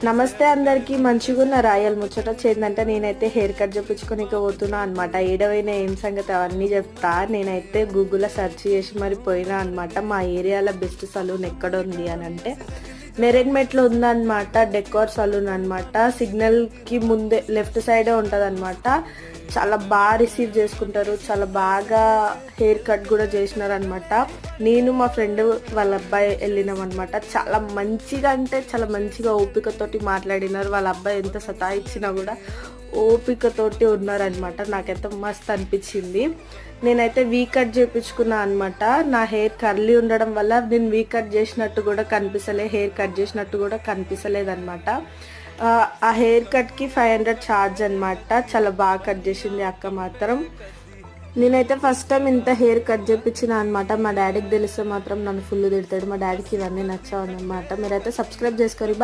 నమస్తే అందరికి, మంచిగున్న రాయల్ ముచ్చట చేద్దంటే నేనైతే హెయిర్ కట్ చేయించుకోనికి పోతున్నా అనమాట. ఏడవైనా ఏం సంగతి అవన్నీ చెప్తా. నేనైతే గూగుల్లో సెర్చ్ చేసి మరి పోయినా అనమాట. మా ఏరియాలో బెస్ట్ సలూన్ ఎక్కడ ఉంది అని అంటే నెరెడ్మెట్లో ఉందన్నమాట. డెకోర్ సలూన్ అనమాట. సిగ్నల్కి ముందే లెఫ్ట్ సైడే ఉంటుంది అనమాట. చాలా బాగా రిసీవ్ చేసుకుంటారు, చాలా బాగా హెయిర్ కట్ కూడా చేసినారు అనమాట. నేను మా ఫ్రెండ్ వాళ్ళ అబ్బాయి వెళ్ళినాం అనమాట. చాలా మంచిగా అంటే చాలా మంచిగా ఓపికతోటి మాట్లాడినారు. వాళ్ళ అబ్బాయి ఎంత సతాయిచ్చినా కూడా ఓపికతోటి ఉన్నారనమాట. నాకైతే మస్తు అనిపించింది. నేనైతే వీ కట్ చేయించుకున్నా అనమాట. నా హెయిర్ కర్లీ ఉండడం వల్ల నేను వీ కట్ చేసినట్టు కూడా కనిపిస్తలే, హెయిర్ కట్ చేసినట్టు కూడా కనిపిస్తలేదన్నమాట. ఆ హెయిర్ కట్కి 500 ఛార్జ్ అనమాట. చాలా బాగా కట్ చేసింది అక్క మాత్రం. నేనైతే ఫస్ట్ టైం ఇంత హెయిర్ కట్ చేయించిన అనమాట. మా డాడీకి తెలిస్తే మాత్రం నన్ను ఫుల్ తిడతాడు. మా డాడీకి ఇవన్నీ నచ్చావు అనమాట. మీరైతే సబ్స్క్రైబ్ చేసుకోరు.